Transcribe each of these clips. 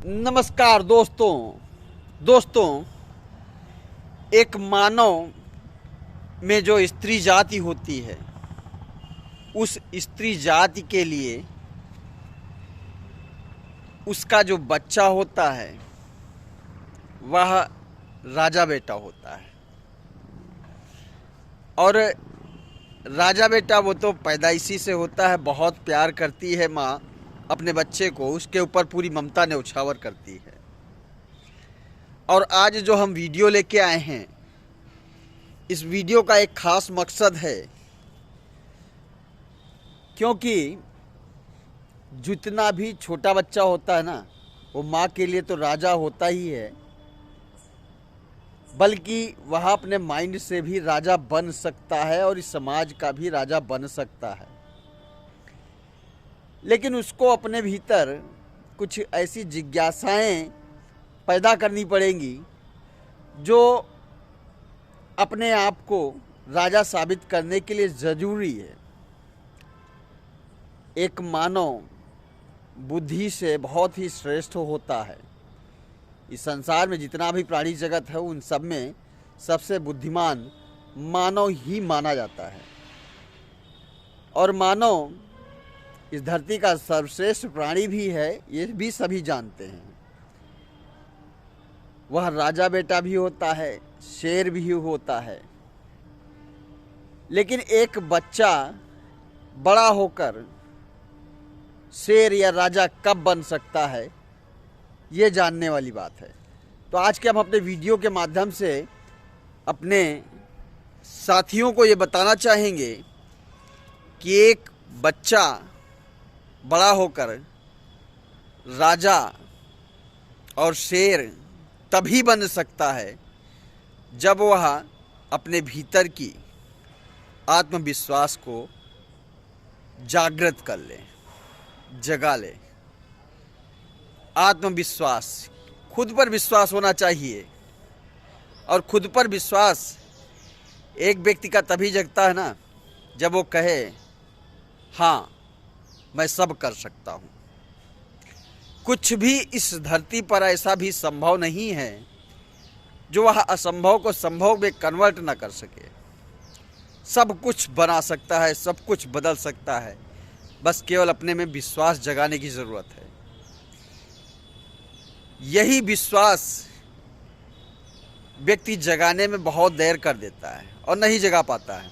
नमस्कार दोस्तों, एक मानव में जो स्त्री जाति होती है, उस स्त्री जाति के लिए उसका जो बच्चा होता है वह राजा बेटा होता है। और राजा बेटा वो तो पैदाइशी से होता है। बहुत प्यार करती है माँ अपने बच्चे को, उसके ऊपर पूरी ममता न्यौछावर करती है। और आज जो हम वीडियो लेके आए हैं, इस वीडियो का एक ख़ास मकसद है, क्योंकि जितना भी छोटा बच्चा होता है ना, वो माँ के लिए तो राजा होता ही है, बल्कि वह अपने माइंड से भी राजा बन सकता है और इस समाज का भी राजा बन सकता है। लेकिन उसको अपने भीतर कुछ ऐसी जिज्ञासाएं पैदा करनी पड़ेंगी जो अपने आप को राजा साबित करने के लिए ज़रूरी है। एक मानव बुद्धि से बहुत ही श्रेष्ठ होता है। इस संसार में जितना भी प्राणी जगत है, उन सब में सबसे बुद्धिमान मानव ही माना जाता है। और मानव इस धरती का सर्वश्रेष्ठ प्राणी भी है, ये भी सभी जानते हैं। वह राजा बेटा भी होता है, शेर भी होता है। लेकिन एक बच्चा बड़ा होकर शेर या राजा कब बन सकता है, ये जानने वाली बात है। तो आज के हम अपने वीडियो के माध्यम से अपने साथियों को ये बताना चाहेंगे कि एक बच्चा बड़ा होकर राजा और शेर तभी बन सकता है जब वह अपने भीतर की आत्मविश्वास को जागृत कर ले, जगा ले। आत्मविश्वास, खुद पर विश्वास होना चाहिए। और खुद पर विश्वास एक व्यक्ति का तभी जगता है ना, जब वो कहे हाँ मैं सब कर सकता हूँ। कुछ भी इस धरती पर ऐसा भी संभव नहीं है जो वह असंभव को संभव में कन्वर्ट ना कर सके। सब कुछ बना सकता है, सब कुछ बदल सकता है, बस केवल अपने में विश्वास जगाने की ज़रूरत है। यही विश्वास व्यक्ति जगाने में बहुत देर कर देता है और नहीं जगा पाता है।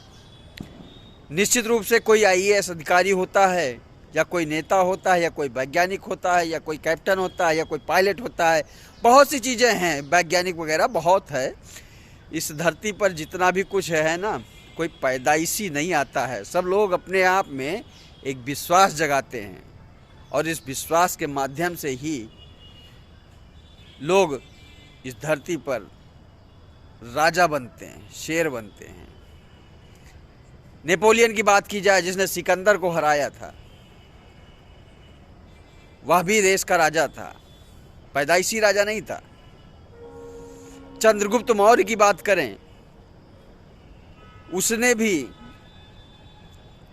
निश्चित रूप से कोई आईएएस अधिकारी होता है, या कोई नेता होता है, या कोई वैज्ञानिक होता है, या कोई कैप्टन होता है, या कोई पायलट होता है, बहुत सी चीज़ें हैं, वैज्ञानिक वगैरह बहुत है। इस धरती पर जितना भी कुछ है ना, कोई पैदाइशी नहीं आता है। सब लोग अपने आप में एक विश्वास जगाते हैं और इस विश्वास के माध्यम से ही लोग इस धरती पर राजा बनते हैं, शेर बनते हैं। नेपोलियन की बात की जाए, जिसने सिकंदर को हराया था, वह भी देश का राजा था, पैदाइशी राजा नहीं था। चंद्रगुप्त मौर्य की बात करें, उसने भी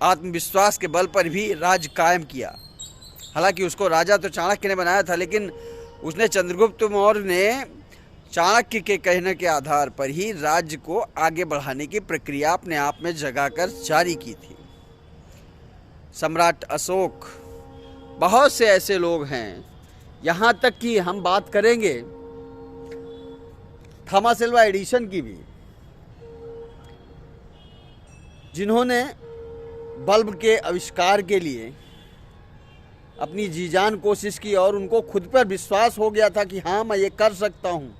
आत्मविश्वास के बल पर भी राज कायम किया। हालांकि उसको राजा तो चाणक्य ने बनाया था, लेकिन उसने, चंद्रगुप्त मौर्य ने चाणक्य के कहने के आधार पर ही राज्य को आगे बढ़ाने की प्रक्रिया अपने आप में जगाकर जारी की थी। सम्राट अशोक, बहुत से ऐसे लोग हैं, यहाँ तक कि हम बात करेंगे थॉमस एल्वा एडिसन की भी, जिन्होंने बल्ब के आविष्कार के लिए अपनी जी जान कोशिश की और उनको खुद पर विश्वास हो गया था कि हाँ मैं ये कर सकता हूँ,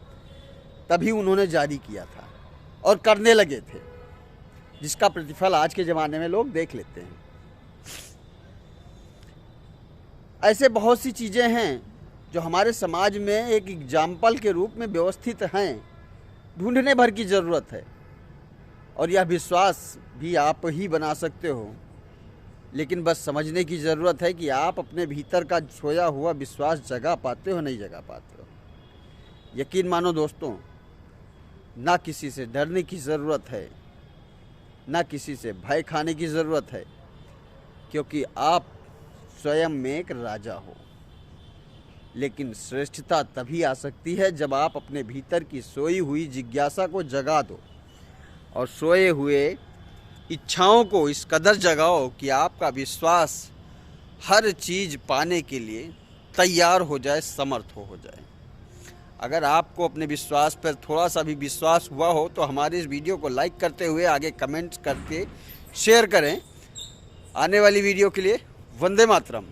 तभी उन्होंने जारी किया था और करने लगे थे, जिसका प्रतिफल आज के ज़माने में लोग देख लेते हैं। ऐसे बहुत सी चीज़ें हैं जो हमारे समाज में एक एग्जाम्पल के रूप में व्यवस्थित हैं, ढूंढने भर की ज़रूरत है। और यह विश्वास भी आप ही बना सकते हो, लेकिन बस समझने की ज़रूरत है कि आप अपने भीतर का सोया हुआ विश्वास जगा पाते हो, नहीं जगा पाते हो। यकीन मानो दोस्तों, ना किसी से डरने की ज़रूरत है, ना किसी से भय खाने की ज़रूरत है, क्योंकि आप स्वयं में एक राजा हो। लेकिन श्रेष्ठता तभी आ सकती है जब आप अपने भीतर की सोई हुई जिज्ञासा को जगा दो और सोए हुए इच्छाओं को इस कदर जगाओ कि आपका विश्वास हर चीज़ पाने के लिए तैयार हो जाए, समर्थ हो जाए। अगर आपको अपने विश्वास पर थोड़ा सा भी विश्वास हुआ हो तो हमारे इस वीडियो को लाइक करते हुए आगे कमेंट्स करके शेयर करें। आने वाली वीडियो के लिए वंदे मातरम।